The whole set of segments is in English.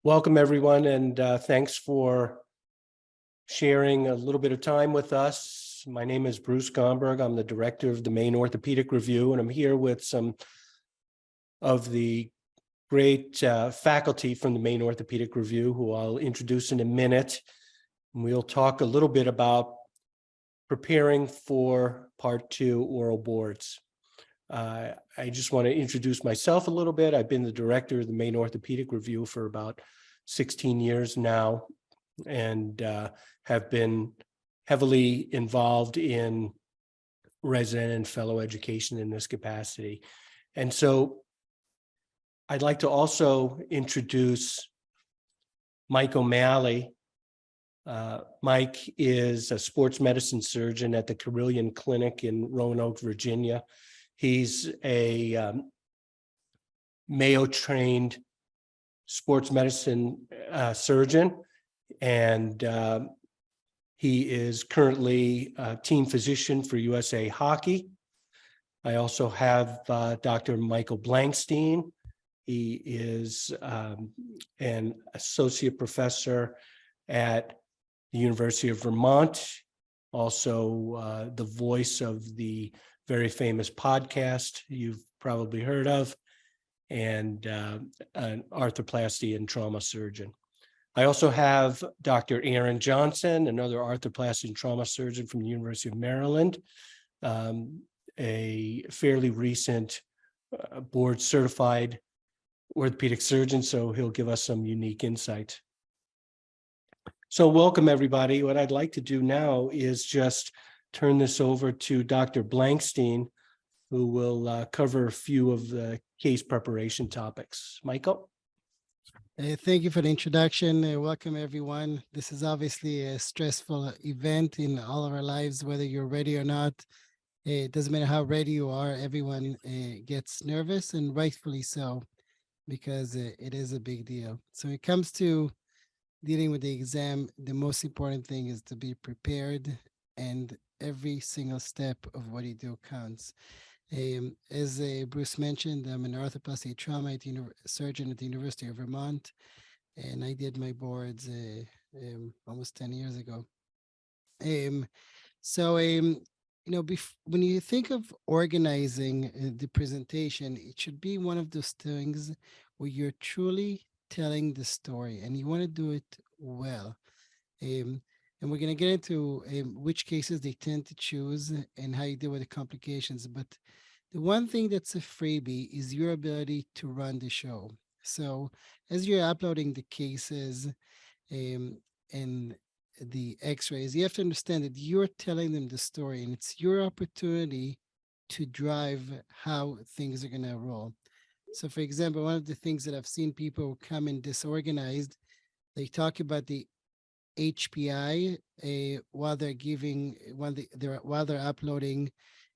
Welcome, everyone, and thanks for sharing a little bit of time with us. My name is Bruce Gomberg. I'm the director of the Maine Orthopaedic Review, and I'm here with some of the great faculty from the Maine Orthopaedic Review, who I'll introduce in a minute. And we'll talk a little bit about preparing for Part 2 oral boards. I just want to introduce myself a little bit. I've been the director of the Maine Orthopaedic Review for about 16 years now, and have been heavily involved in resident and fellow education in this capacity. And so I'd like to also introduce Mike O'Malley. Mike is a sports medicine surgeon at the Carilion Clinic in Roanoke, Virginia. He's a Mayo-trained sports medicine surgeon, and he is currently a team physician for USA Hockey. I also have Dr. Michael Blankstein. He is an associate professor at the University of Vermont, also the voice of the very famous podcast you've probably heard of, and an arthroplasty and trauma surgeon. I also have Dr. Aaron Johnson, another arthroplasty and trauma surgeon from the University of Maryland, a fairly recent board certified orthopedic surgeon, so he'll give us some unique insight. So welcome, everybody. What I'd like to do now is just turn this over to Dr. Blankstein, who will cover a few of the case preparation topics. Michael? Thank you for the introduction. Welcome, everyone. This is obviously a stressful event in all of our lives, whether you're ready or not. It doesn't matter how ready you are, everyone gets nervous, and rightfully so, because it is a big deal. So when it comes to dealing with the exam, the most important thing is to be prepared, and every single step of what you do counts. As Bruce mentioned, I'm an orthoplasty trauma surgeon at the University of Vermont, and I did my boards almost 10 years ago. When you think of organizing the presentation, it should be one of those things where you're truly telling the story, and you want to do it well. And we're going to get into which cases they tend to choose and how you deal with the complications. But the one thing that's a freebie is your ability to run the show. So as you're uploading the cases and the x-rays, you have to understand that you're telling them the story, and it's your opportunity to drive how things are going to roll. So for example, one of the things that I've seen people come in disorganized, they talk about the HPI while they're uploading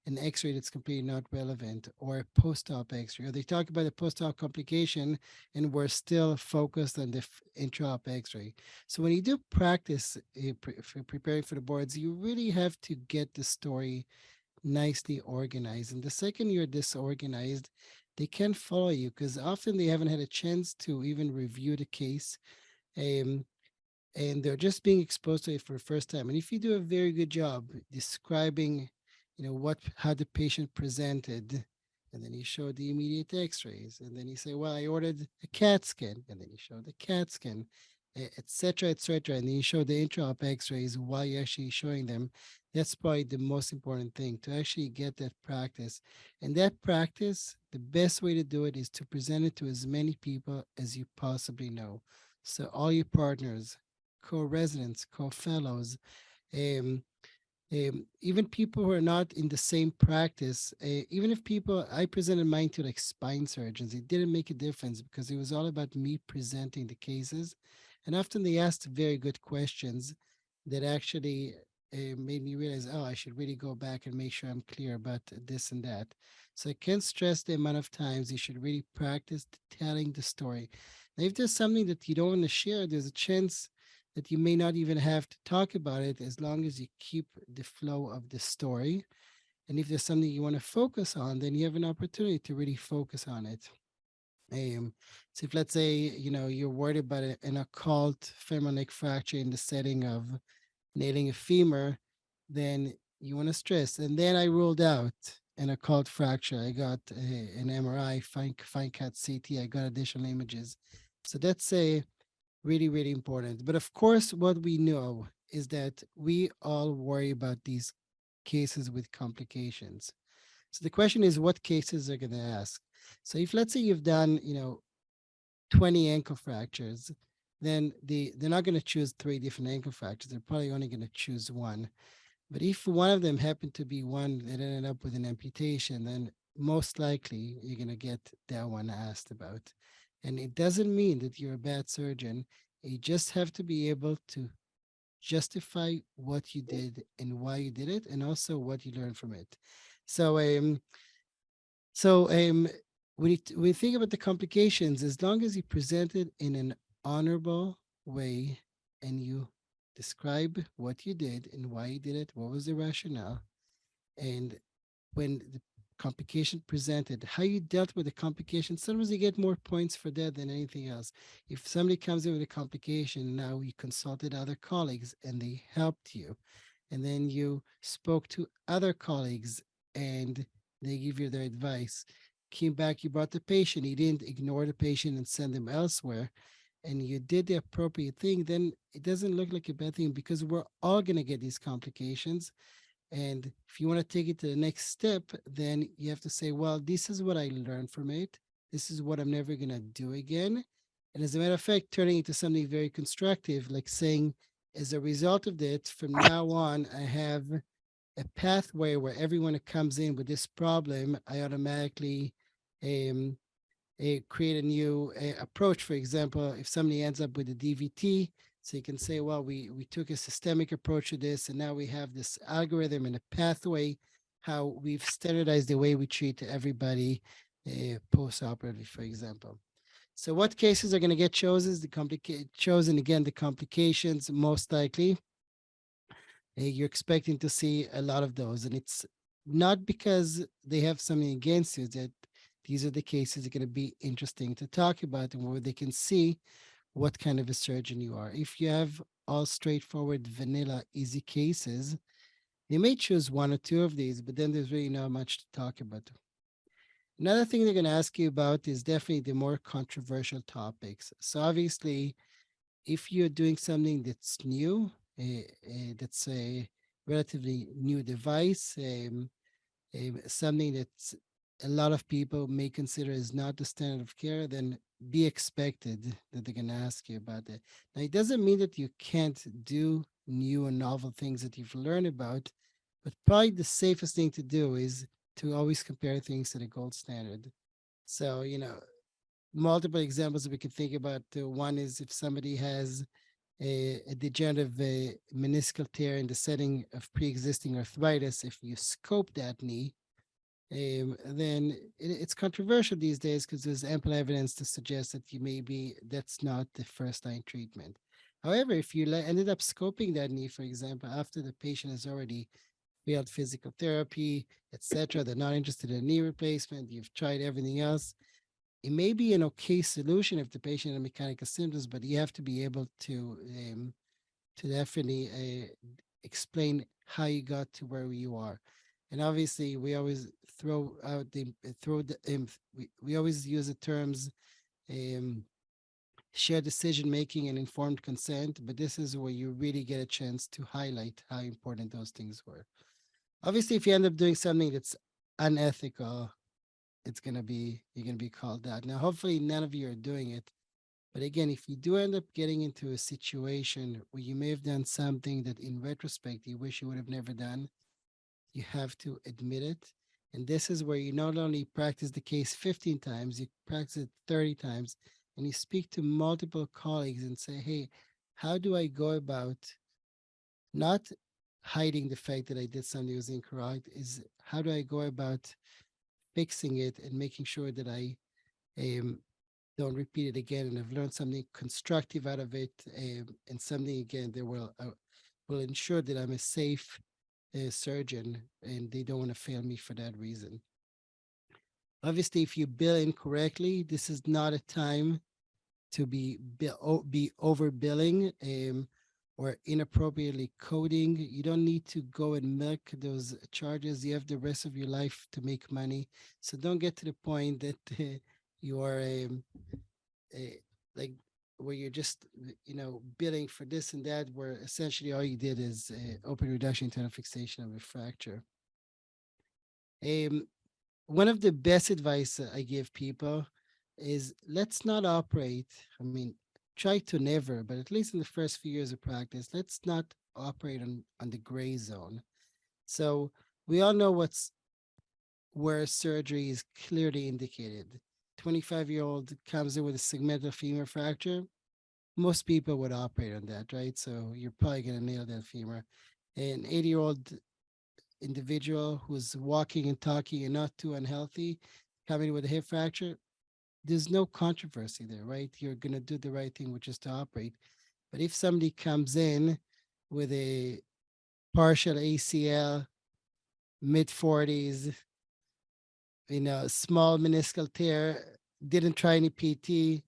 an x-ray that's completely not relevant, or a post-op x-ray, or they talk about a post-op complication and we're still focused on the intra-op x-ray. So when you do practice for preparing for the boards, you really have to get the story nicely organized. And the second you're disorganized, they can't follow you, because often they haven't had a chance to even review the case. And they're just being exposed to it for the first time. And if you do a very good job describing, how the patient presented, and then you show the immediate x-rays, and then you say, well, I ordered a CAT scan, and then you show the CAT scan, et cetera, and then you show the intra-op x-rays while you're actually showing them. That's probably the most important thing, to actually get that practice. And that practice, the best way to do it is to present it to as many people as you possibly know. So all your partners, co-residents, co-fellows, even people who are not in the same practice, even if I presented mine to like spine surgeons, it didn't make a difference, because it was all about me presenting the cases. And often they asked very good questions that actually made me realize, oh, I should really go back and make sure I'm clear about this and that. So I can't stress the amount of times you should really practice telling the story. Now, if there's something that you don't want to share, there's a chance that you may not even have to talk about it, as long as you keep the flow of the story. And if there's something you want to focus on, then you have an opportunity to really focus on it. Um, so if let's say, you're worried about an occult femoral neck fracture in the setting of nailing a femur, then you want to stress. And then I ruled out an occult fracture. I got an MRI, fine cut CT. I got additional images. So that's a really, really important. But of course, what we know is that we all worry about these cases with complications. So the question is, what cases are going to ask? So if let's say you've done, 20 ankle fractures, then they're not going to choose three different ankle fractures. They're probably only going to choose one. But if one of them happened to be one that ended up with an amputation, then most likely you're going to get that one asked about. And it doesn't mean that you're a bad surgeon. You just have to be able to justify what you did and why you did it, and also what you learned from it. So, so when you think about the complications, as long as you present it in an honorable way and you describe what you did and why you did it, what was the rationale, and when the complication presented, how you dealt with the complication, sometimes you get more points for that than anything else. If somebody comes in with a complication, now you consulted other colleagues and they helped you, and then you spoke to other colleagues and they give you their advice. Came back, you brought the patient, you didn't ignore the patient and send them elsewhere, and you did the appropriate thing, then it doesn't look like a bad thing, because we're all going to get these complications. And if you want to take it to the next step, then you have to say, well, this is what I learned from it. This is what I'm never going to do again. And as a matter of fact, turning it to something very constructive, like saying, as a result of that, from now on, I have a pathway where everyone that comes in with this problem, I automatically um, create a new approach. For example, if somebody ends up with a DVT, so you can say, well, we took a systemic approach to this, and now we have this algorithm and a pathway, how we've standardized the way we treat everybody post-operatively, for example. So what cases are going to get chosen? Chosen again, the complications most likely. You're expecting to see a lot of those, and it's not because they have something against you, that these are the cases that are going to be interesting to talk about and where they can see what kind of a surgeon you are. If you have all straightforward, vanilla, easy cases, they may choose one or two of these, but then there's really not much to talk about. Another thing they're going to ask you about is definitely the more controversial topics. So obviously, if you're doing something that's new, that's a relatively new device, something that a lot of people may consider as not the standard of care, then be expected that they're going to ask you about that. Now, it doesn't mean that you can't do new and novel things that you've learned about, but probably the safest thing to do is to always compare things to the gold standard. So, multiple examples that we can think about. One is if somebody has a degenerative meniscal tear in the setting of pre-existing arthritis, if you scope that knee, then it's controversial these days because there's ample evidence to suggest that that's not the first line treatment. However, if you ended up scoping that knee, for example, after the patient has already failed physical therapy, etc., they're not interested in knee replacement, you've tried everything else, it may be an okay solution if the patient has mechanical symptoms, but you have to be able to definitely explain how you got to where you are. And obviously, we always throw out the throw the we always use the terms um, shared decision making and informed consent, but this is where you really get a chance to highlight how important those things were. Obviously, if you end up doing something that's unethical, you're gonna be called out. Now, hopefully, none of you are doing it. But again, if you do end up getting into a situation where you may have done something that in retrospect you wish you would have never done, you have to admit it. And this is where you not only practice the case 15 times, you practice it 30 times, and you speak to multiple colleagues and say, hey, how do I go about not hiding the fact that I did something that was incorrect? Is how do I go about fixing it and making sure that I um, don't repeat it again, and I've learned something constructive out of it, and something again that will ensure that I'm a safe surgeon, and they don't want to fail me for that reason. Obviously, if you bill incorrectly, this is not a time to be overbilling or inappropriately coding. You don't need to go and milk those charges. You have the rest of your life to make money. So don't get to the point that you are like where you're just billing for this and that, where essentially all you did is open reduction internal fixation of a fracture. One of the best advice I give people is let's not operate. I mean, try to never, but at least in the first few years of practice, let's not operate on the gray zone. So we all know where surgery is clearly indicated. 25-year-old comes in with a segmental femur fracture. Most people would operate on that, right? So you're probably going to nail that femur. An 80-year-old individual who's walking and talking and not too unhealthy, coming with a hip fracture, there's no controversy there, right? You're going to do the right thing, which is to operate. But if somebody comes in with a partial ACL, mid 40s, small meniscal tear, didn't try any PT,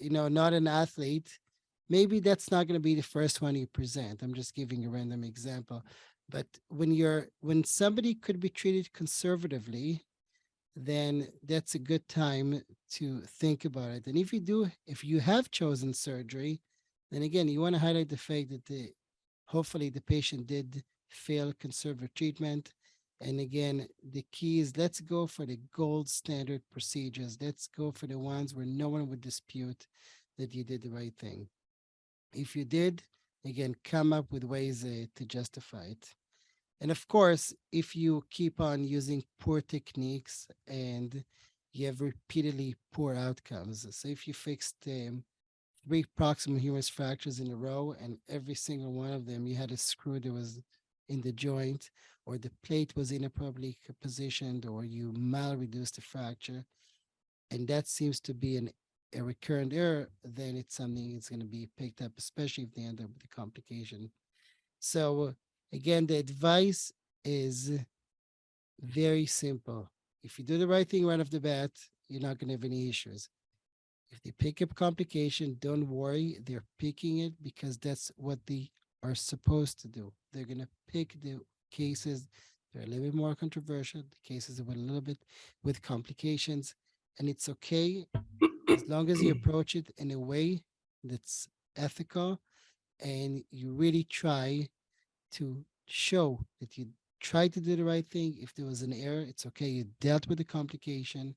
not an athlete, maybe that's not going to be the first one you present. I'm just giving a random example. But when somebody could be treated conservatively, then that's a good time to think about it. And if you have chosen surgery, then again, you want to highlight the fact that hopefully the patient did fail conservative treatment. And again, the key is let's go for the gold standard procedures. Let's go for the ones where no one would dispute that you did the right thing. If you did, again, come up with ways to justify it. And of course, if you keep on using poor techniques and you have repeatedly poor outcomes, so if you fixed 3 proximal humerus fractures in a row and every single one of them, you had a screw that was in the joint or the plate was inappropriately positioned or you mal-reduced the fracture, and that seems to be a recurrent error, then it's something that's going to be picked up, especially if they end up with a complication. So again, the advice is very simple. If you do the right thing right off the bat, you're not going to have any issues. If they pick up complication, don't worry. They're picking it because that's what they are supposed to do. They're going to pick the cases that are a little bit more controversial, the cases that were a little bit with complications, and it's okay as long as you approach it in a way that's ethical and you really try to show that you tried to do the right thing. If there was an error, it's okay. You dealt with the complication.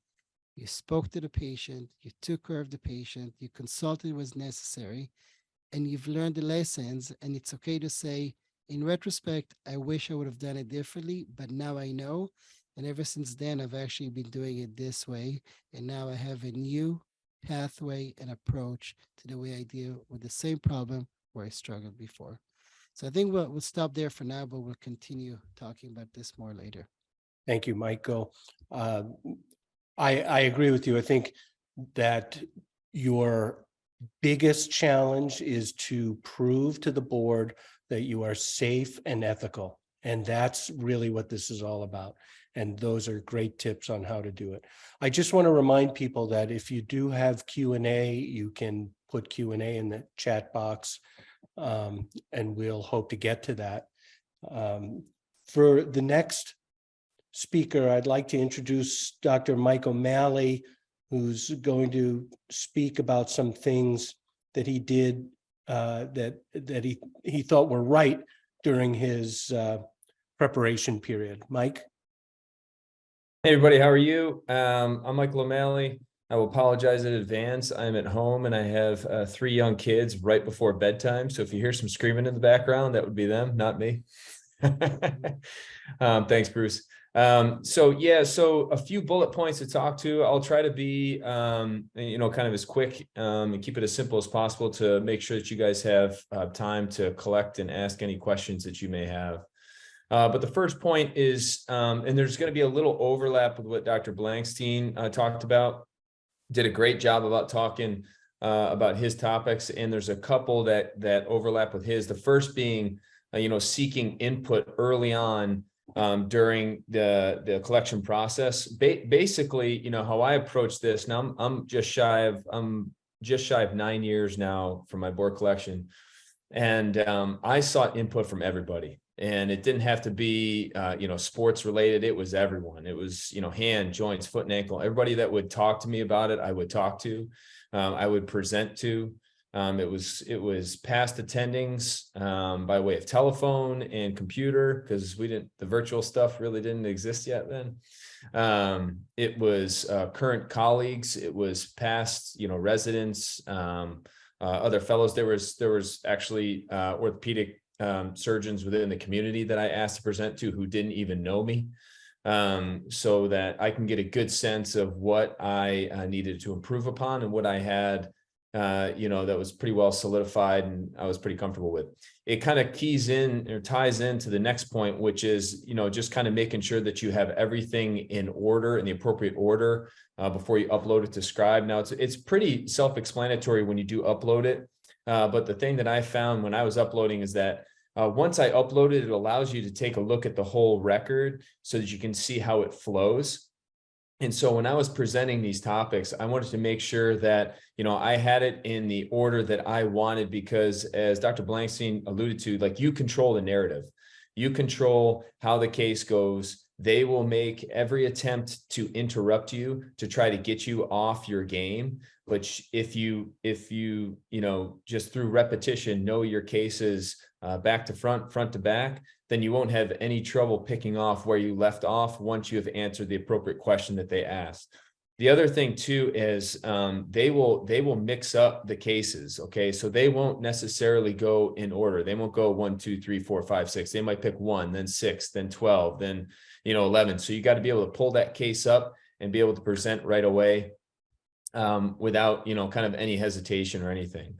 You spoke to the patient. You took care of the patient. You consulted what was necessary. And you've learned the lessons. And it's okay to say, in retrospect, I wish I would have done it differently, but now I know. And ever since then, I've actually been doing it this way. And now I have a new pathway and approach to the way I deal with the same problem where I struggled before. So I think we'll stop there for now, but we'll continue talking about this more later. Thank you, Michael. I agree with you. I think that your biggest challenge is to prove to the board that you are safe and ethical. And that's really what this is all about. And those are great tips on how to do it. I just want to remind people that if you do have Q&A, you can put Q&A in the chat box, and we'll hope to get to that. For the next speaker, I'd like to introduce Dr. Mike O'Malley, who's going to speak about some things that he did that he thought were right during his preparation period. Mike? Hey everybody, how are you? I'm Michael O'Malley. I will apologize in advance. I'm at home and I have 3 young kids right before bedtime. So if you hear some screaming in the background, that would be them, not me. Thanks, Bruce. So a few bullet points to talk to. I'll try to be, kind of as quick and keep it as simple as possible to make sure that you guys have time to collect and ask any questions that you may have. But the first point is, and there's going to be a little overlap with what Dr. Blankstein talked about. Did a great job about talking about his topics, and there's a couple that overlap with his. The first being, seeking input early on during the collection process. Basically, you know, how I approach this now, I'm just shy of 9 years now for my board collection. And I sought input from everybody, and it didn't have to be, you know, sports related. It was everyone. It was, you know, hand, joints, foot and ankle, everybody that would talk to me about it, I would talk to, I would present to. It was past attendings by way of telephone and computer, because the virtual stuff really didn't exist yet then. It was current colleagues, it was past, you know, residents, other fellows. There was actually orthopedic surgeons within the community that I asked to present to who didn't even know me, so that I can get a good sense of what I needed to improve upon and what I had, you know, that was pretty well solidified and I was pretty comfortable with. It kind of keys in or ties into the next point, which is, you know, just kind of making sure that you have everything in order, in the appropriate order, before you upload it to Scribe. Now it's pretty self-explanatory when you do upload it. But the thing that I found when I was uploading is that once I upload it, it allows you to take a look at the whole record so that you can see how it flows. And so when I was presenting these topics, I wanted to make sure that, you know, I had it in the order that I wanted, because as Dr. Blankstein alluded to, like, you control the narrative, you control how the case goes. They will make every attempt to interrupt you to try to get you off your game. But if you know, just through repetition, know your cases back to front, front to back, then you won't have any trouble picking off where you left off once you have answered the appropriate question that they asked. The other thing too is they will mix up the cases. Okay, so they won't necessarily go in order. They won't go 1, 2, 3, 4, 5, 6. They might pick 1, then 6, then 12, then, you know, 11. So you got to be able to pull that case up and be able to present right away, without, you know, kind of any hesitation or anything.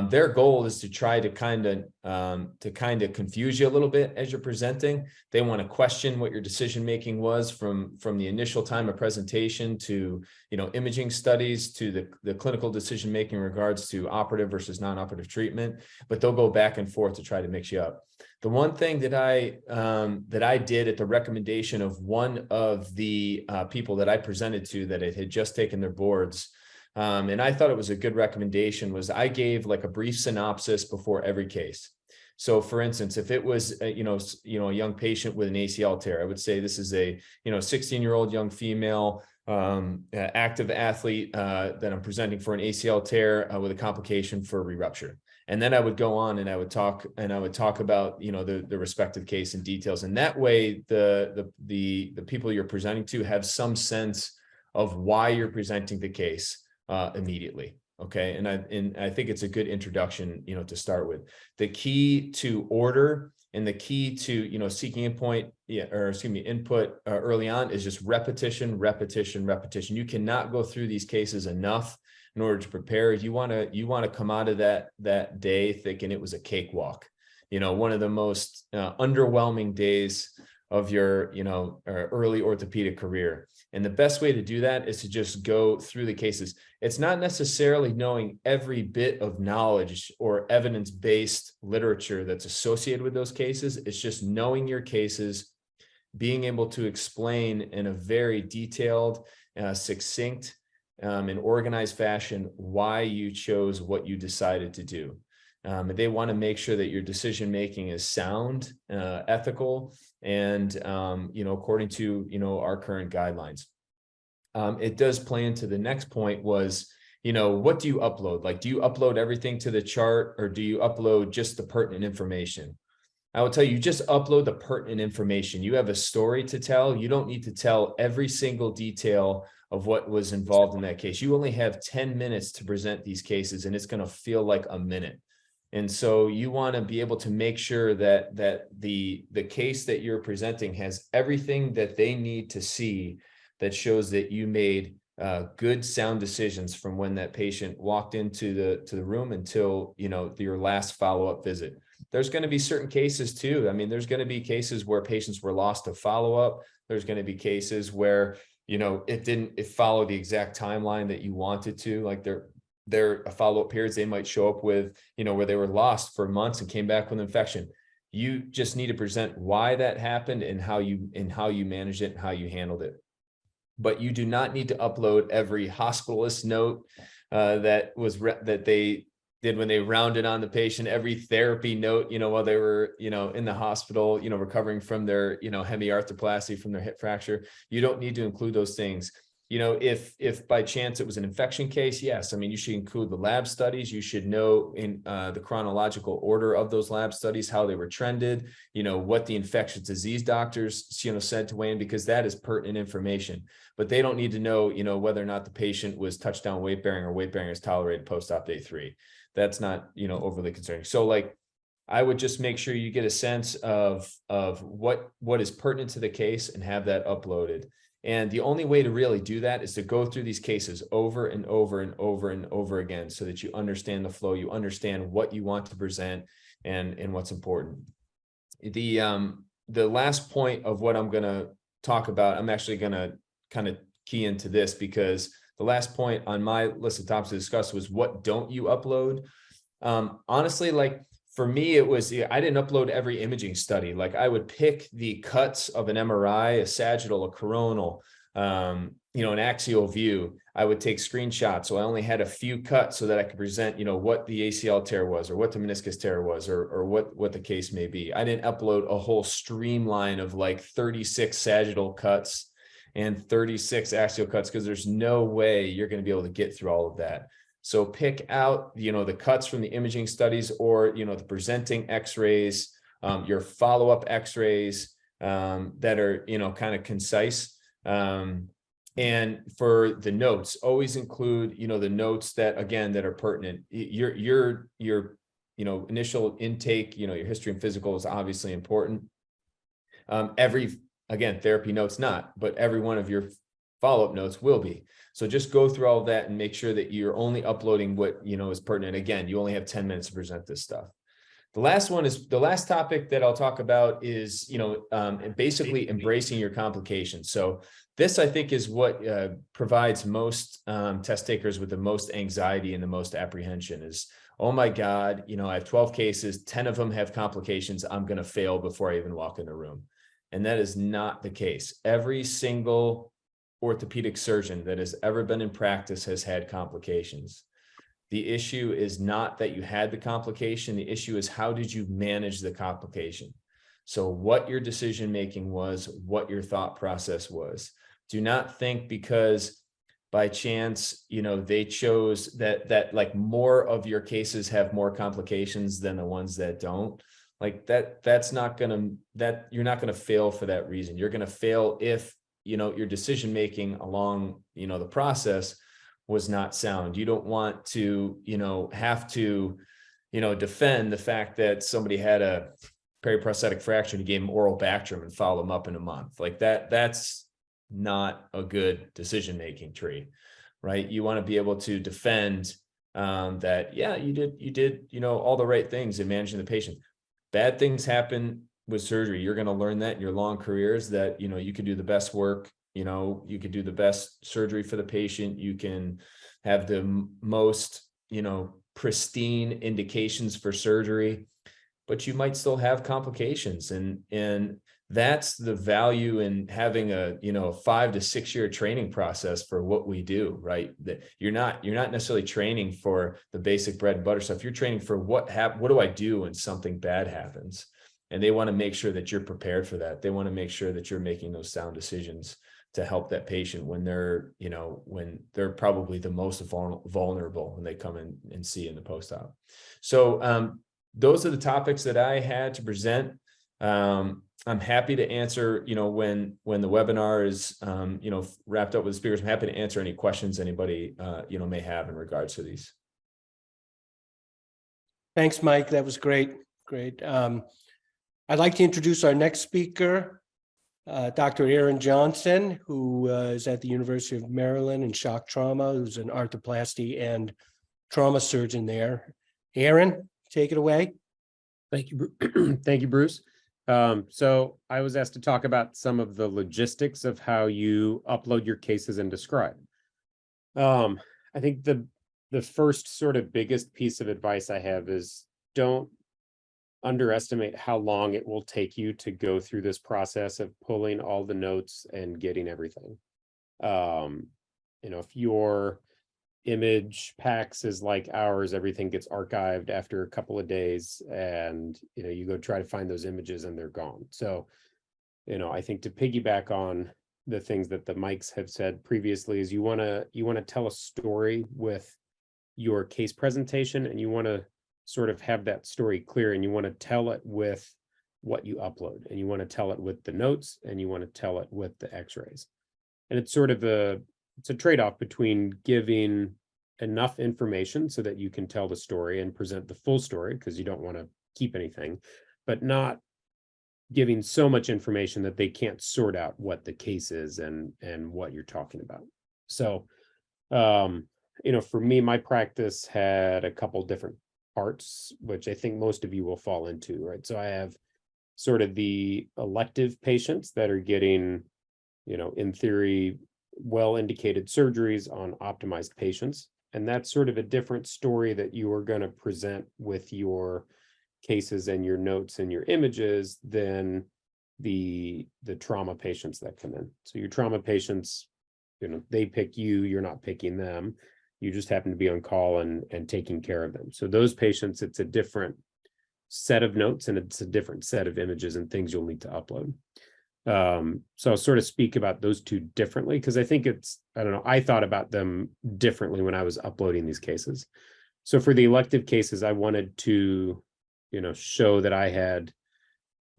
Their goal is to try to kind of confuse you a little bit as you're presenting. They want to question what your decision making was from the initial time of presentation to, you know, imaging studies to the clinical decision making in regards to operative versus non-operative treatment. But they'll go back and forth to try to mix you up. The one thing that I did at the recommendation of one of the people that I presented to that had just taken their boards, and I thought it was a good recommendation, was I gave like a brief synopsis before every case. So for instance, if it was a young patient with an ACL tear, I would say this is a 16-year-old young female active athlete that I'm presenting for an ACL tear with a complication for re-rupture. And then I would go on and I would talk about, you know, the respective case in details. And that way the people you're presenting to have some sense of why you're presenting the case immediately. Okay. And I think it's a good introduction, you know, to start with. The key to order and the key to, you know, seeking input early on is just repetition, repetition, repetition. You cannot go through these cases enough in order to prepare. You want to come out of that day thinking it was a cakewalk, you know, one of the most underwhelming days of your, you know, early orthopedic career. And the best way to do that is to just go through the cases. It's not necessarily knowing every bit of knowledge or evidence-based literature that's associated with those cases. It's just knowing your cases, being able to explain in a very detailed, succinct, and organized fashion why you chose what you decided to do. They want to make sure that your decision making is sound, ethical, and according to our current guidelines. It does play into the next point was, what do you upload? Like, do you upload everything to the chart, or do you upload just the pertinent information? I will tell you, just upload the pertinent information. You have a story to tell. You don't need to tell every single detail of what was involved in that case. You only have 10 minutes to present these cases, and it's going to feel like a minute. And so you want to be able to make sure that the case that you're presenting has everything that they need to see that shows that you made good, sound decisions from when that patient walked into the room until your last follow-up visit. There's going to be certain cases too. I mean, there's going to be cases where patients were lost to follow-up. There's going to be cases where it followed the exact timeline that you wanted to, like their follow-up periods. They might show up with where they were lost for months and came back with infection. You just need to present why that happened and how you managed it and how you handled it. But you do not need to upload every hospitalist note that they did when they rounded on the patient, every therapy note, while they were, in the hospital, recovering from their, hemiarthroplasty from their hip fracture. You don't need to include those things. If by chance it was an infection case, yes, I mean, you should include the lab studies. You should know in the chronological order of those lab studies, how they were trended, what the infectious disease doctors, said to Wayne, because that is pertinent information. But they don't need to know, whether or not the patient was touchdown weight bearing or weight bearing is tolerated post-op day 3. That's not, overly concerning. So like, I would just make sure you get a sense of what is pertinent to the case and have that uploaded. And the only way to really do that is to go through these cases over and over and over and over again, so that you understand the flow, you understand what you want to present and what's important. The last point of what I'm going to talk about, I'm actually going to kind of key into this, because the last point on my list of topics to discuss was what don't you upload? Honestly, like for me, it was, I didn't upload every imaging study. Like I would pick the cuts of an MRI, a sagittal, a coronal, an axial view. I would take screenshots. So I only had a few cuts so that I could present, what the ACL tear was, or what the meniscus tear was, or what the case may be. I didn't upload a whole streamline of like 36 sagittal cuts and 36 axial cuts, because there's no way you're going to be able to get through all of that. So pick out, the cuts from the imaging studies, or, the presenting x-rays, your follow-up x-rays that are, kind of concise. And for the notes, always include, the notes that, again, that are pertinent. Your initial intake, your history and physical is obviously important. Again, therapy notes not, but every one of your follow-up notes will be. So just go through all of that and make sure that you're only uploading what, is pertinent. Again, you only have 10 minutes to present this stuff. The last topic that I'll talk about is, basically embracing your complications. So this, I think, is what provides most test takers with the most anxiety and the most apprehension is, oh my God, I have 12 cases, 10 of them have complications. I'm going to fail before I even walk in the room. And that is not the case. Every single orthopedic surgeon that has ever been in practice has had complications. The issue is not that you had the complication. The issue is, how did you manage the complication? So what your decision-making was, what your thought process was. Do not think because by chance, they chose that like more of your cases have more complications than the ones that don't. Like that's not going to, you're not going to fail for that reason. You're going to fail if, your decision-making along, the process was not sound. You don't want to, have to, defend the fact that somebody had a periprosthetic fracture and you gave them oral Bactrim and followed them up in a month. Like that's not a good decision-making tree, right? You want to be able to defend that, yeah, you did, all the right things in managing the patient. Bad things happen with surgery. You're going to learn that in your long careers, that, you can do the best work, you could do the best surgery for the patient. You can have the most, pristine indications for surgery, but you might still have complications. And that's the value in having a, 5 to 6 year training process for what we do, right? That you're not necessarily training for the basic bread and butter stuff. You're training for what do I do when something bad happens? And they want to make sure that you're prepared for that. They want to make sure that you're making those sound decisions to help that patient when they're, when they're probably the most vulnerable when they come in and see in the post-op. So those are the topics that I had to present. I'm happy to answer, when the webinar is, wrapped up with the speakers, I'm happy to answer any questions anybody, may have in regards to these. Thanks, Mike. That was great. Great. I'd like to introduce our next speaker, Dr. Aaron Johnson, who is at the University of Maryland in shock trauma, who's an arthroplasty and trauma surgeon there. Aaron, take it away. Thank you. Thank you, Bruce. So I was asked to talk about some of the logistics of how you upload your cases and describe. I think the first sort of biggest piece of advice I have is don't underestimate how long it will take you to go through this process of pulling all the notes and getting everything. If your image packs is like ours, everything gets archived after a couple of days, and you go try to find those images and they're gone. So I think to piggyback on the things that the mics have said previously is you want to tell a story with your case presentation, and you want to sort of have that story clear, and you want to tell it with what you upload, and you want to tell it with the notes, and you want to tell it with the x-rays. And it's sort of a trade-off between giving enough information so that you can tell the story and present the full story, because you don't want to keep anything, but not giving so much information that they can't sort out what the case is and what you're talking about. So for me, my practice had a couple different parts, which I think most of you will fall into, right? So I have sort of the elective patients that are getting, in theory, well-indicated surgeries on optimized patients. And that's sort of a different story that you are going to present with your cases and your notes and your images than the trauma patients that come in. So your trauma patients, they pick you, you're not picking them. You just happen to be on call and taking care of them. So those patients, it's a different set of notes and it's a different set of images and things you'll need to upload. So I'll sort of speak about those two differently, because I think I thought about them differently when I was uploading these cases. So for the elective cases, I wanted to, show that I had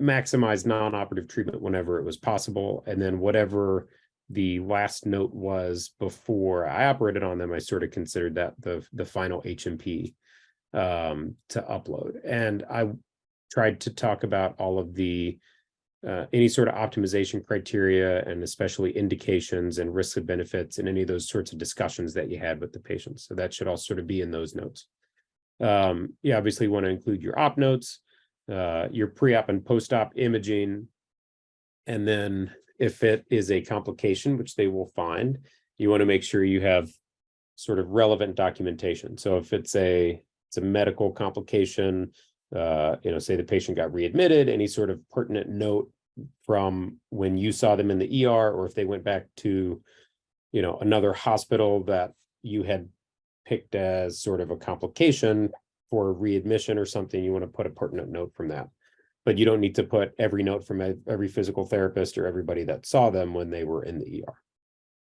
maximized non-operative treatment whenever it was possible. And then whatever the last note was before I operated on them, I sort of considered that the final H&P to upload. And I tried to talk about all of the any sort of optimization criteria, and especially indications and risks and benefits, and any of those sorts of discussions that you had with the patients. So that should all sort of be in those notes. You obviously want to include your op notes, your pre-op and post-op imaging, and then if it is a complication, which they will find, you want to make sure you have sort of relevant documentation. So if it's a medical complication, say the patient got readmitted, any sort of pertinent note from when you saw them in the ER, or if they went back to, another hospital that you had picked as sort of a complication for readmission or something, you want to put a pertinent note from that. But you don't need to put every note from every physical therapist or everybody that saw them when they were in the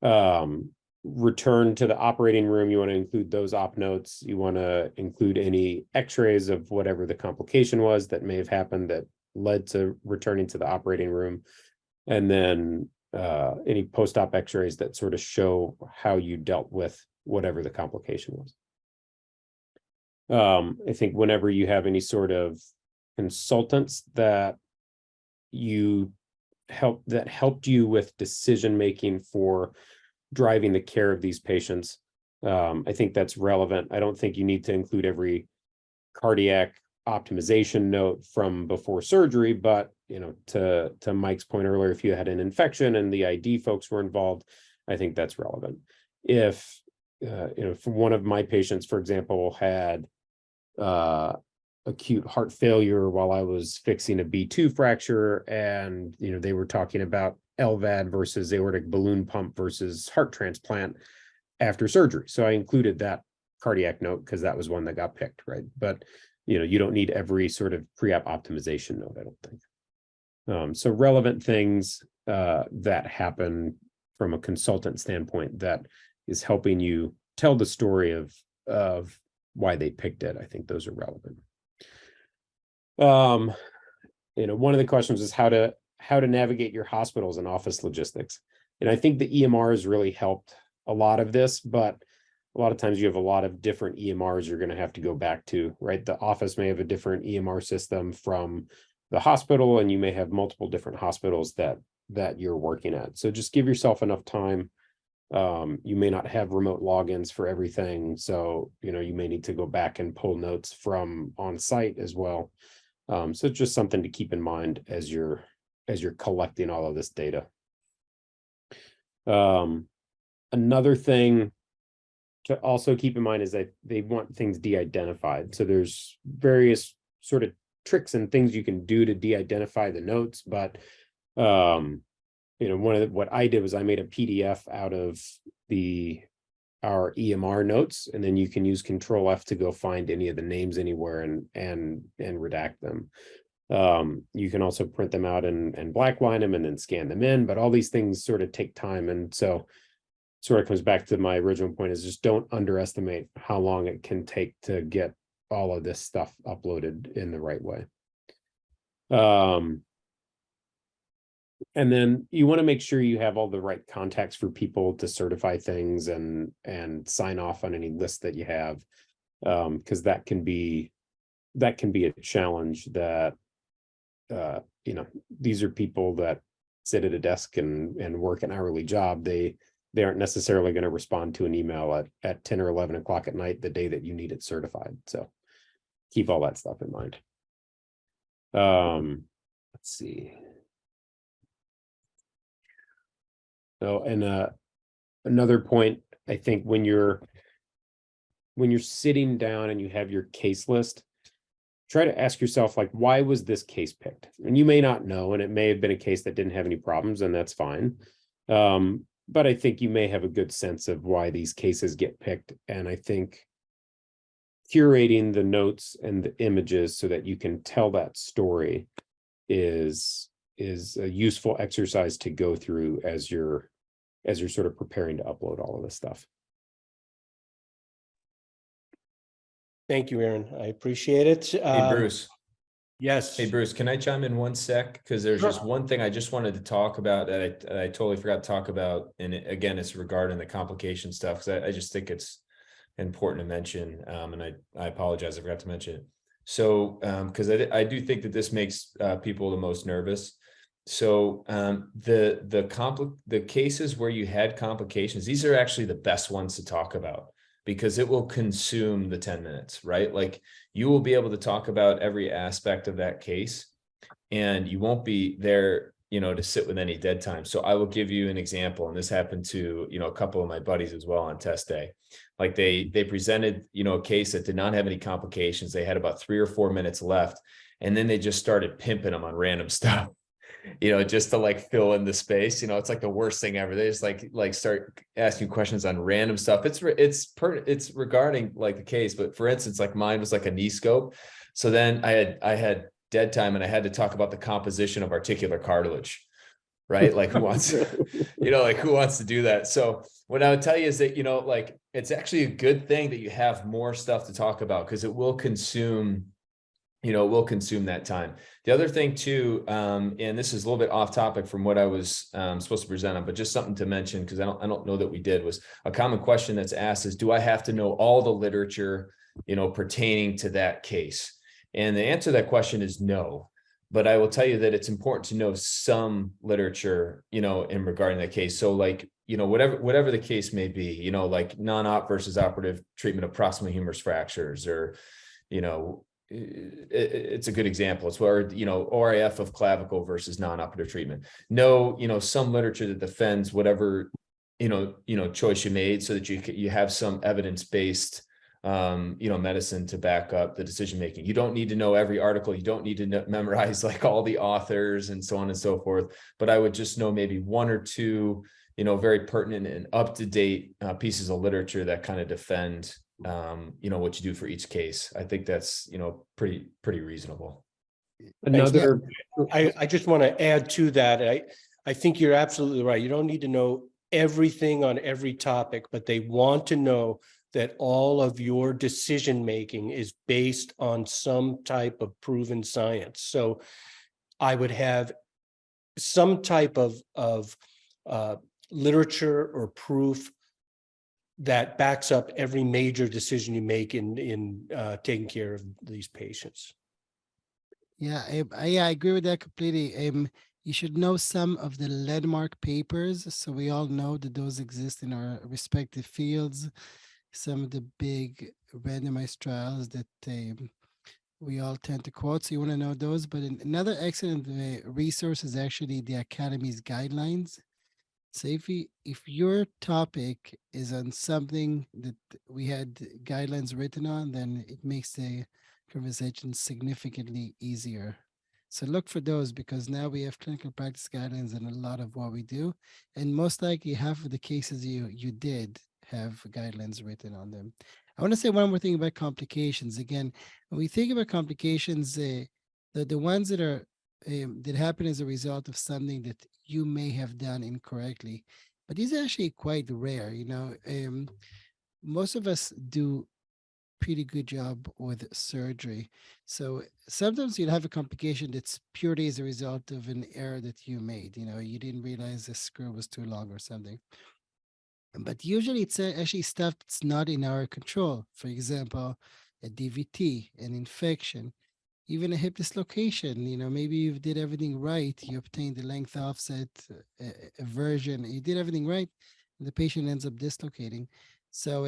ER. Return to the operating room, you want to include those op notes. You want to include any x-rays of whatever the complication was that may have happened that led to returning to the operating room. And then any post-op x-rays that sort of show how you dealt with whatever the complication was. I think whenever you have any sort of consultants that helped you with decision-making for driving the care of these patients, I think that's relevant. I don't think you need to include every cardiac optimization note from before surgery, but to Mike's point earlier, if you had an infection and the ID folks were involved, I think that's relevant. If for one of my patients, for example, had acute heart failure while I was fixing a B2 fracture, and they were talking about LVAD versus aortic balloon pump versus heart transplant after surgery. So I included that cardiac note because that was one that got picked, right? But you don't need every sort of pre-op optimization note, I don't think. So relevant things that happen from a consultant standpoint that is helping you tell the story of why they picked it. I think those are relevant. One of the questions is how to navigate your hospitals and office logistics. And I think the EMR has really helped a lot of this, but a lot of times you have a lot of different EMRs you're going to have to go back to, right? The office may have a different EMR system from the hospital, and you may have multiple different hospitals that you're working at. So just give yourself enough time. You may not have remote logins for everything. So, you may need to go back and pull notes from on site as well. So it's just something to keep in mind as you're collecting all of this data. Another thing to also keep in mind is that they want things de-identified. So there's various sort of tricks and things you can do to de-identify the notes, but what I did was I made a PDF out of our EMR notes, and then you can use Control F to go find any of the names anywhere and redact them. You can also print them out and blackline them and then scan them in, but all these things sort of take time. And so sort of comes back to my original point, is just don't underestimate how long it can take to get all of this stuff uploaded in the right way. And then you want to make sure you have all the right contacts for people to certify things and sign off on any list that you have, because that can be a challenge. That these are people that sit at a desk and work an hourly job. They aren't necessarily going to respond to an email at 10 or 11 o'clock at night the day that you need it certified. So keep all that stuff in mind. Let's see. So, and another point, I think when you're sitting down and you have your case list, try to ask yourself, like, why was this case picked? And you may not know, and it may have been a case that didn't have any problems, and that's fine. But I think you may have a good sense of why these cases get picked. And I think curating the notes and the images so that you can tell that story is a useful exercise to go through as you're sort of preparing to upload all of this stuff. Thank you, Aaron. I appreciate it. Hey, Bruce. Yes. Hey, Bruce, can I chime in 1 sec? Because there's just one thing I just wanted to talk about that I totally forgot to talk about. And again, it's regarding the complication stuff, because I just think it's important to mention. And I apologize, I forgot to mention it. So, because I do think that this makes people the most nervous. So the cases where you had complications, these are actually the best ones to talk about, because it will consume the 10 minutes, right? Like, you will be able to talk about every aspect of that case, and you won't be there, to sit with any dead time. So I will give you an example. And this happened to, a couple of my buddies as well on test day. Like they presented, a case that did not have any complications. They had about 3 or 4 minutes left. And then they just started pimping them on random stuff. Just to like fill in the space. It's like the worst thing ever. They just like start asking questions on random stuff. It's regarding like the case, but for instance, like mine was like a knee scope. So then I had dead time, and I had to talk about the composition of articular cartilage, right? Like who wants, who wants to do that? So what I would tell you is that, like, it's actually a good thing that you have more stuff to talk about, because it will consume that time. The other thing too, and this is a little bit off topic from what I was supposed to present on, but just something to mention, because I don't know that we did, was a common question that's asked is, do I have to know all the literature, pertaining to that case? And the answer to that question is no. But I will tell you that it's important to know some literature, in regarding that case. So like, whatever the case may be, like non-op versus operative treatment of proximal humerus fractures, or, it's a good example. It's where, ORIF of clavicle versus non-operative treatment. No, some literature that defends whatever, choice you made, so that you have some evidence-based, medicine to back up the decision-making. You don't need to know every article. You don't need to memorize like all the authors and so on and so forth. But I would just know maybe 1 or 2, very pertinent and up-to-date pieces of literature that kind of defend, what you do for each case. I think that's, pretty reasonable. Another, I just want to add to that. I think you're absolutely right. You don't need to know everything on every topic, but they want to know that all of your decision-making is based on some type of proven science. So I would have some type of literature or proof that backs up every major decision you make in taking care of these patients. Yeah, I agree with that completely. You should know some of the landmark papers, so we all know that those exist in our respective fields. Some of the big randomized trials that we all tend to quote, so you want to know those. But another excellent resource is actually the Academy's guidelines. So if your topic is on something that we had guidelines written on, then it makes the conversation significantly easier. So look for those, because now we have clinical practice guidelines in a lot of what we do. And most likely half of the cases you did have guidelines written on them. I want to say one more thing about complications. Again, when we think about complications, the ones that are that happen as a result of something that you may have done incorrectly, but these are actually quite rare. Most of us do pretty good job with surgery. So sometimes you'll have a complication that's purely as a result of an error that you made. You didn't realize the screw was too long or something. But usually it's actually stuff that's not in our control. For example, a DVT, an infection, even a hip dislocation. Maybe you did everything right. You obtained the length offset, aversion. You did everything right, and the patient ends up dislocating. So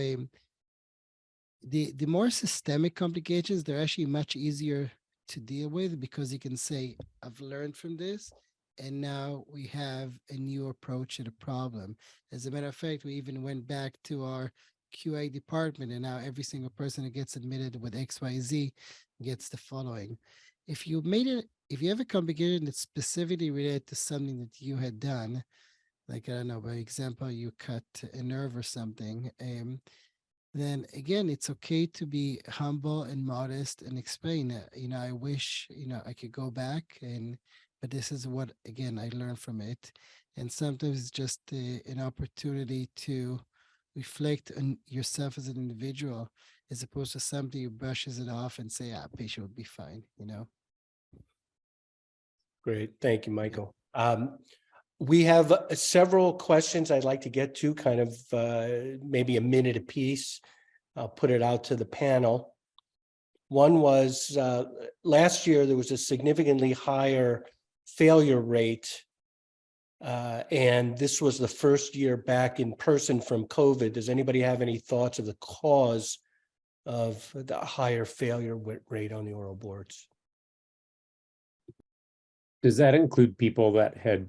the more systemic complications, they're actually much easier to deal with, because you can say, I've learned from this, and now we have a new approach to the problem. As a matter of fact, we even went back to our QA department, and now every single person that gets admitted with XYZ gets the following. If you have a complication that's specifically related to something that you had done, like, I don't know, by example, you cut a nerve or something, then again, it's okay to be humble and modest and explain, I wish, I could go back, but this is what, again, I learned from it. And sometimes it's just an opportunity to reflect on yourself as an individual, as opposed to somebody who brushes it off and say, patient will be fine, Great. Thank you, Michael. We have several questions I'd like to get to, kind of maybe a minute apiece. I'll put it out to the panel. One was last year, there was a significantly higher failure rate. And this was the first year back in person from COVID. Does anybody have any thoughts of the cause of the higher failure rate on the oral boards? Does that include people that had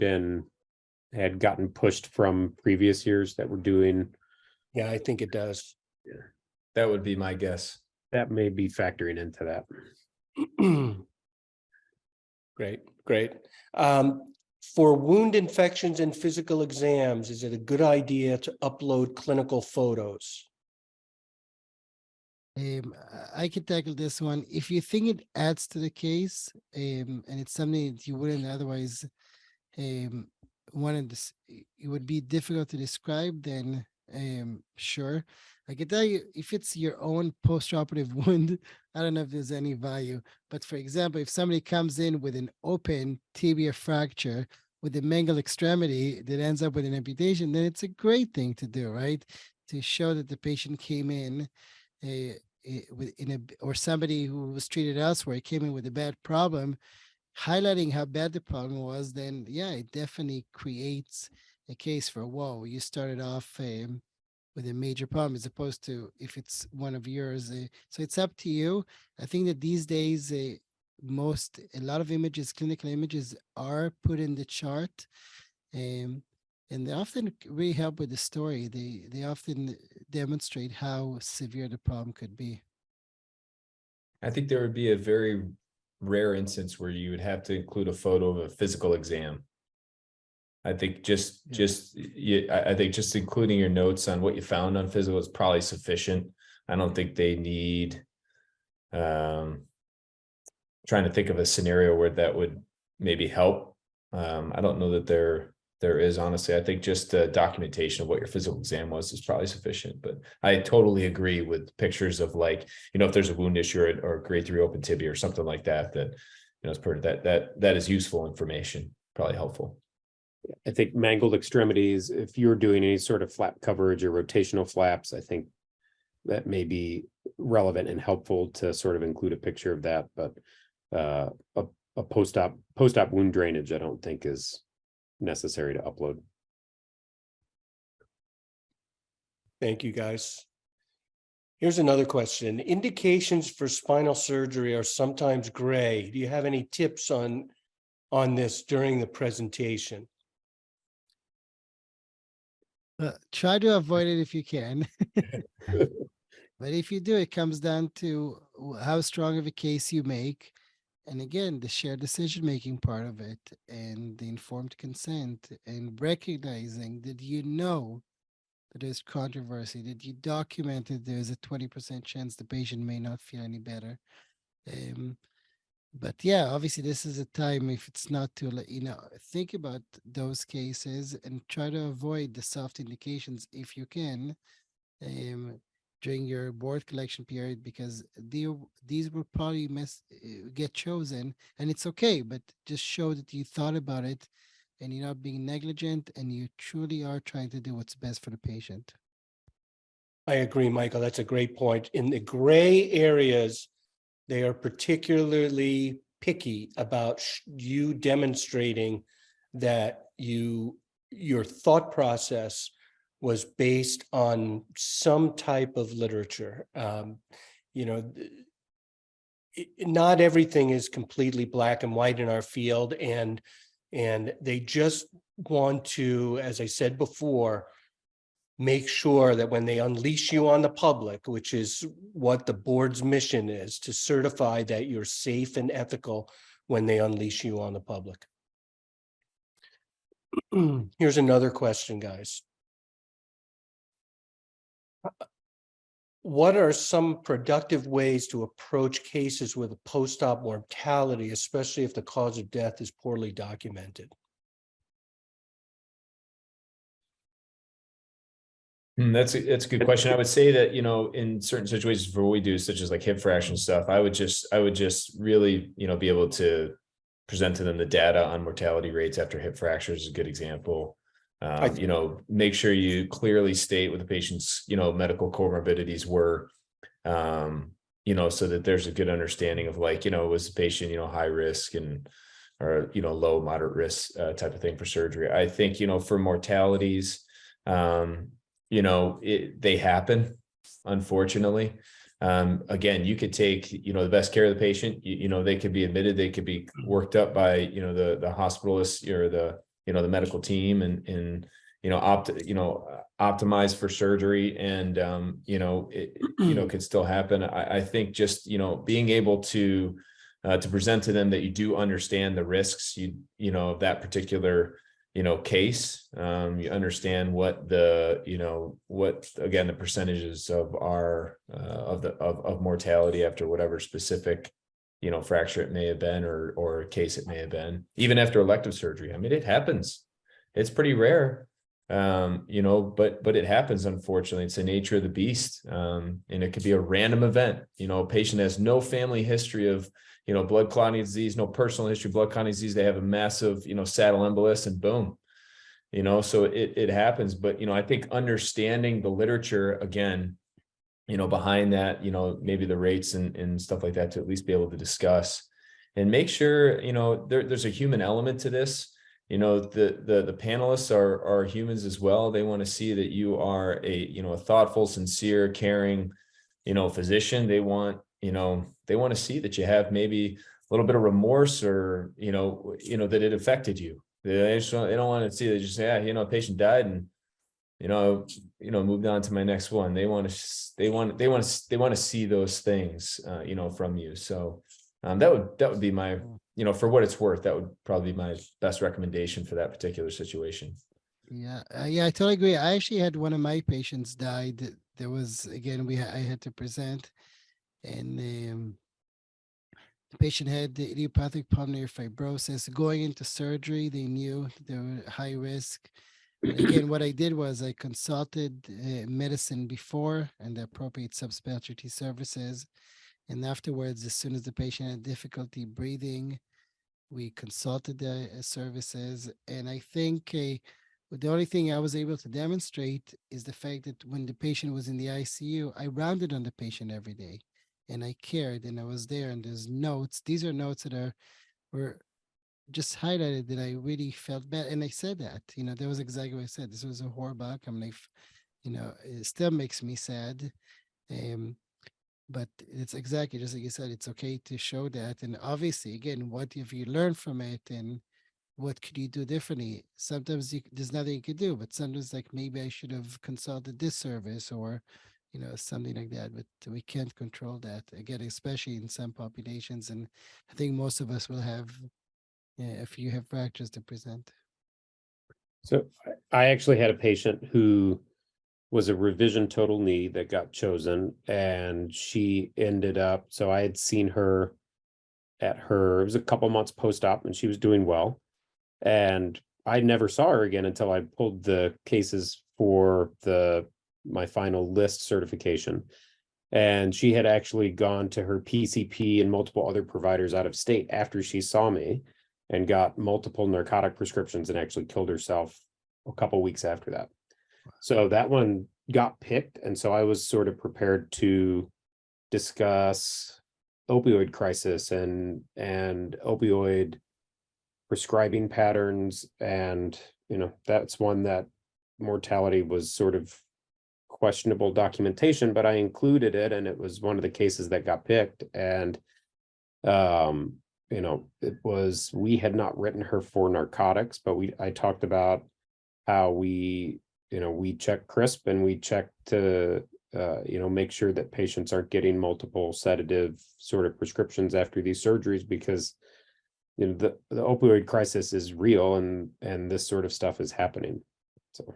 gotten pushed from previous years that were doing? Yeah, I think it does. Yeah, that would be my guess. That may be factoring into that. Great. For wound infections and physical exams, is it a good idea to upload clinical photos? I could tackle this one. If you think it adds to the case, and it's something that you wouldn't otherwise wanted this, it would be difficult to describe, then sure. I can tell you, if it's your own post-operative wound, I don't know if there's any value. But for example, if somebody comes in with an open tibia fracture with a mangled extremity that ends up with an amputation, then it's a great thing to do, right? To show that the patient came in or somebody who was treated elsewhere came in with a bad problem, highlighting how bad the problem was, then yeah, it definitely creates a case for, whoa, you started off with a major problem, as opposed to if it's one of yours. So it's up to you. I think that these days, a lot of images, clinical images, are put in the chart, and they often really help with the story. They often demonstrate how severe the problem could be. I think there would be a very rare instance where you would have to include a photo of a physical exam. I think I think just including your notes on what you found on physical is probably sufficient. I don't think they need, trying to think of a scenario where that would maybe help. I don't know that there is, honestly. I think just the documentation of what your physical exam was is probably sufficient, but I totally agree with pictures of, like, if there's a wound issue or grade 3 open tibia or something like that, it's that is useful information, probably helpful. I think mangled extremities, if you're doing any sort of flap coverage or rotational flaps, I think that may be relevant and helpful to sort of include a picture of that. But a post-op wound drainage, I don't think is necessary to upload. Thank you, guys. Here's another question. Indications for spinal surgery are sometimes gray. Do you have any tips on this during the presentation? Try to avoid it if you can. But if you do, it comes down to how strong of a case you make. And again, the shared decision making part of it and the informed consent and recognizing that you know that there's controversy, that you documented there's a 20% chance the patient may not feel any better. Um, but yeah, obviously this is a time, if it's not too late, think about those cases and try to avoid the soft indications if you can, um, during your board collection period, because these will probably get chosen, and it's okay, but just show that you thought about it and you're not being negligent and you truly are trying to do what's best for the patient. I agree, Michael. That's a great point. In the gray areas, they are particularly picky about you demonstrating that your thought process was based on some type of literature. Not everything is completely black and white in our field, and they just want to, as I said before, make sure that when they unleash you on the public, which is what the board's mission is, to certify that you're safe and ethical when they unleash you on the public. Here's another question, guys. What are some productive ways to approach cases with a post-op mortality, especially if the cause of death is poorly documented? That's a good question. I would say that, in certain situations for what we do, such as like hip fraction stuff, I would just really, be able to present to them the data on mortality rates after hip fractures is a good example. Make sure you clearly state what the patient's, medical comorbidities were, so that there's a good understanding of like, was the patient, high risk or low, moderate risk type of thing for surgery. I think, for mortalities, they happen, unfortunately. Again, you could take, the best care of the patient, they could be admitted, they could be worked up by, the hospitalist or the medical team and optimize for surgery. And, it could still happen. I think just, being able to present to them that you do understand the risks, of that particular case, you understand what again, the percentages of our of mortality after whatever specific fracture it may have been or case it may have been, even after elective surgery. I mean, it happens. It's pretty rare, but it happens. Unfortunately, it's the nature of the beast, and it could be a random event. A patient has no family history of blood clotting disease, no personal history of blood clotting disease. They have a massive, saddle embolus and boom, so it happens. But, I think understanding the literature again, behind that, maybe the rates and stuff like that to at least be able to discuss and make sure, there's a human element to this. The panelists are humans as well. They want to see that you are a thoughtful, sincere, caring, physician. They want to see that you have maybe a little bit of remorse or, that it affected you. They don't want to see that you say, yeah, patient died and, moved on to my next one. They want to see those things, from you. So that would be my, for what it's worth, that would probably be my best recommendation for that particular situation. Yeah, I totally agree. I actually had one of my patients died. There was, again, I had to present, and the patient had the idiopathic pulmonary fibrosis. Going into surgery, they knew they were high risk. And again, what I did was I consulted medicine before and the appropriate subspecialty services. And afterwards, as soon as the patient had difficulty breathing, we consulted the services. And I think the only thing I was able to demonstrate is the fact that when the patient was in the ICU, I rounded on the patient every day and I cared and I was there. And there's notes. These are notes that were just highlighted that I really felt bad. And I said that, that was exactly what I said. This was a horrible outcome. It still makes me sad. But it's exactly just like you said, it's okay to show that. And obviously, again, what if you learn from it and what could you do differently? Sometimes there's nothing you could do, but sometimes like maybe I should have consulted this service or, something like that. But we can't control that again, especially in some populations. And I think most of us will have, if you have fractures to present. So I actually had a patient who was a revision total knee that got chosen, and she ended up, so I had seen her it was a couple months post-op, and she was doing well. And I never saw her again until I pulled the cases for my final list certification. And she had actually gone to her PCP and multiple other providers out of state after she saw me and got multiple narcotic prescriptions and actually killed herself a couple weeks after that. So that one got picked. And so I was sort of prepared to discuss opioid crisis and opioid prescribing patterns. And, that's one that mortality was sort of questionable documentation, but I included it, and it was one of the cases that got picked. And, we had not written her for narcotics, but I talked about how we check CRISP, and we check to, make sure that patients aren't getting multiple sedative sort of prescriptions after these surgeries, because the opioid crisis is real, and this sort of stuff is happening. So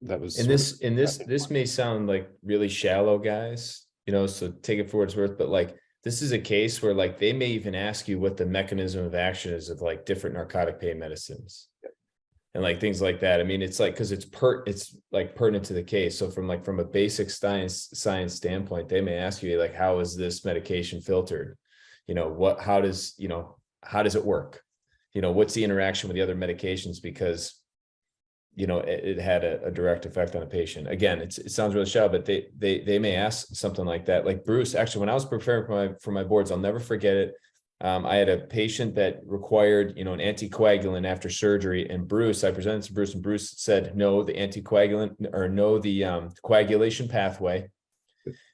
that was And this may sound like really shallow, guys, so take it for what it's worth, but like, this is a case where like they may even ask you what the mechanism of action is of like different narcotic pain medicines. And like things like that. I mean, it's like, because it's like pertinent to the case. So from a basic science standpoint, they may ask you like, how is this medication filtered? How does it work? What's the interaction with the other medications? Because it had a direct effect on a patient. Again, it sounds really shallow, but they may ask something like that. Like Bruce, actually, when I was preparing for my boards, I'll never forget it. I had a patient that required, an anticoagulant after surgery, and I presented to Bruce, and Bruce said, no, the anticoagulant, or no, the coagulation pathway,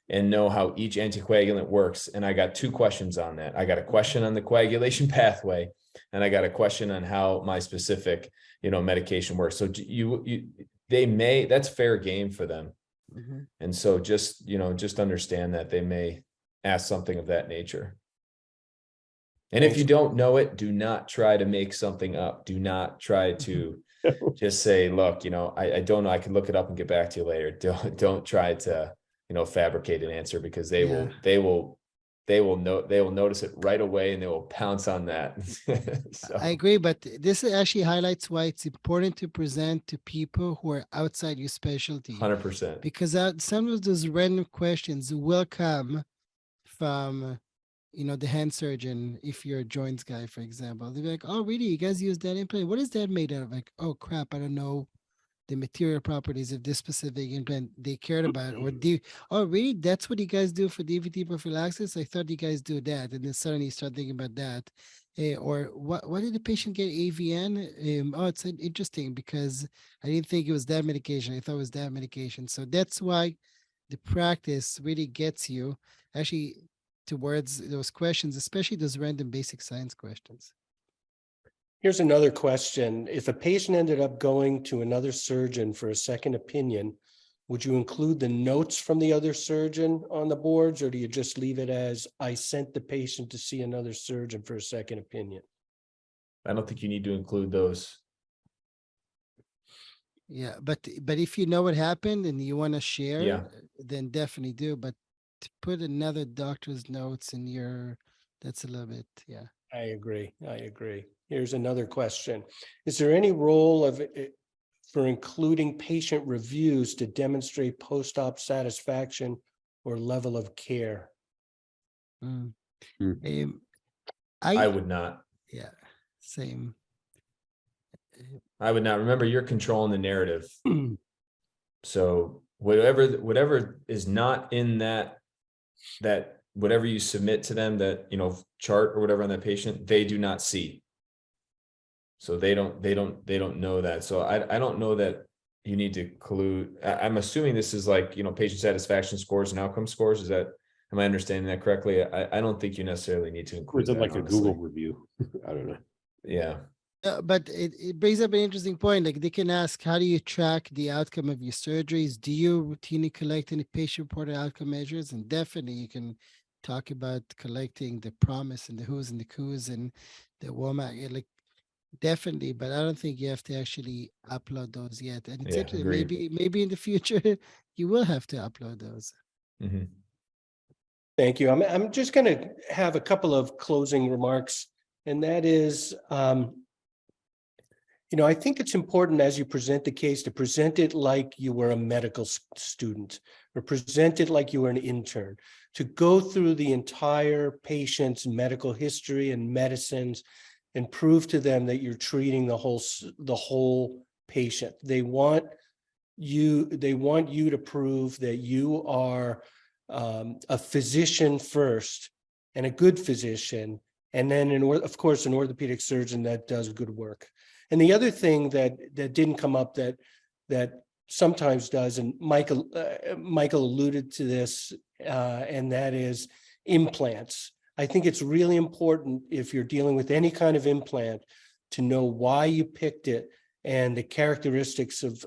and know how each anticoagulant works. And I got 2 questions on that. I got a question on the coagulation pathway, and I got a question on how my specific, medication works. So that's fair game for them. Mm-hmm. And so just understand that they may ask something of that nature. And if you don't know it, do not try to make something up. Do not try to just say, look, I don't know. I can look it up and get back to you later. Don't try to, fabricate an answer, because they will notice it right away, and they will pounce on that. So. I agree, but this actually highlights why it's important to present to people who are outside your specialty. 100%. Because some of those random questions will come from, the hand surgeon. If you're a joints guy, for example, they'll be like, "Oh, really? You guys use that implant? What is that made out of?" Like, "Oh crap, I don't know the material properties of this specific implant they cared about." Or "Oh, really? That's what you guys do for DVT prophylaxis? I thought you guys do that." And then suddenly you start thinking about that. Or what did the patient get AVN? Oh, it's interesting, because I didn't think it was that medication. I thought it was that medication. So that's why the practice really gets you actually towards those questions, especially those random basic science questions. Here's another question. If a patient ended up going to another surgeon for a second opinion, would you include the notes from the other surgeon on the boards, or do you just leave it as, I sent the patient to see another surgeon for a second opinion? I don't think you need to include those. Yeah, but if you know what happened and you want to share, then definitely do. But to put another doctor's notes in that's a little bit, yeah. I agree. Here's another question. Is there any role for including patient reviews to demonstrate post-op satisfaction or level of care? I would not. Yeah, same. I would not. Remember, you're controlling the narrative. So whatever is not in that whatever you submit to them, that chart or whatever on that patient, they do not see. So they don't know that. So I don't know that you need to include. I'm assuming this is like, patient satisfaction scores and outcome scores. Am I understanding that correctly? I don't think you necessarily need to include. Or is it that, like honestly. a Google review? I don't know. Yeah. But it brings up an interesting point. Like they can ask, how do you track the outcome of your surgeries? Do you routinely collect any patient-reported outcome measures? And definitely you can talk about collecting the promise and the who's and the who's and the WOMAC. Like definitely, but I don't think you have to actually upload those yet. And it's Yeah, interesting. agreed. Maybe in the future you will have to upload those. Mhm. Thank you. I'm just going to have a couple of closing remarks, and that is, I think it's important as you present the case to present it like you were a medical student, or present it like you were an intern, to go through the entire patient's medical history and medicines and prove to them that you're treating the whole patient. They want you to prove that you are a physician first, and a good physician, and then of course an orthopedic surgeon that does good work. And the other thing that didn't come up that sometimes does, and Michael alluded to this, and that is implants. I think it's really important, if you're dealing with any kind of implant, to know why you picked it and the characteristics of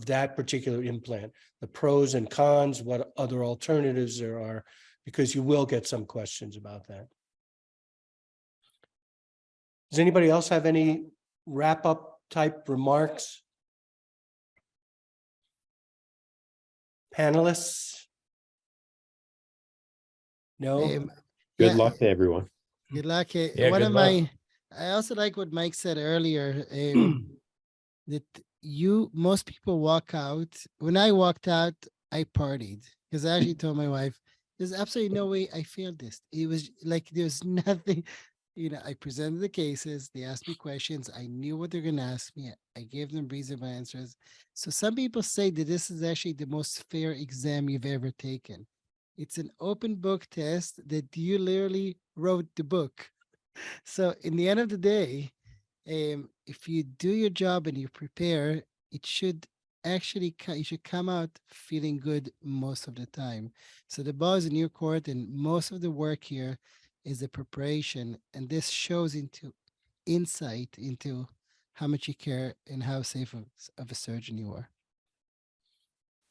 that particular implant, the pros and cons, what other alternatives there are, because you will get some questions about that. Does anybody else have any wrap-up type remarks? Panelists? No? Um, Good yeah, luck to everyone. good luck. Yeah, One good of luck. I also like what Mike said earlier. That most people walk out. When I walked out, I partied because I actually told my wife, there's absolutely no way I failed this. It was like, there's nothing, I presented the cases. They asked me questions. I knew what they're going to ask me. I gave them reasonable answers. So some people say that this is actually the most fair exam you've ever taken. It's an open book test that you literally wrote the book. So in the end of the day, if you do your job and you prepare, it should actually you should come out feeling good most of the time. So the ball is in your court, and most of the work here is the preparation, and this shows into insight into how much you care and how safe of a surgeon you are.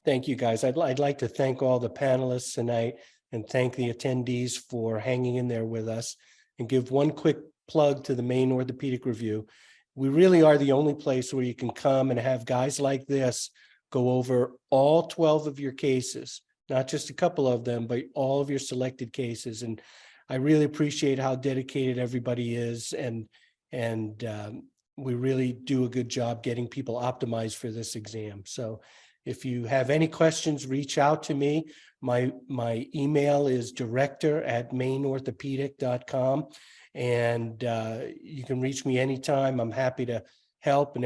Thank you, guys. I'd like to thank all the panelists tonight and thank the attendees for hanging in there with us, and give one quick plug to the Maine Orthopaedic Review. We really are the only place where you can come and have guys like this go over all 12 of your cases, not just a couple of them, but all of your selected cases. And I really appreciate how dedicated everybody is, and we really do a good job getting people optimized for this exam. So if you have any questions, reach out to me. My email is director@maineorthopedic.com, and you can reach me anytime. I'm happy to help and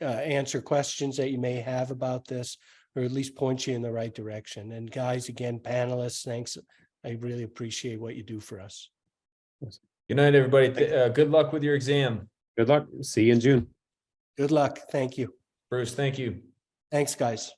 answer questions that you may have about this, or at least point you in the right direction. And guys, again, panelists, thanks. I really appreciate what you do for us. Good night, everybody. Good luck with your exam. Good luck. See you in June. Good luck. Thank you. Bruce, thank you. Thanks, guys.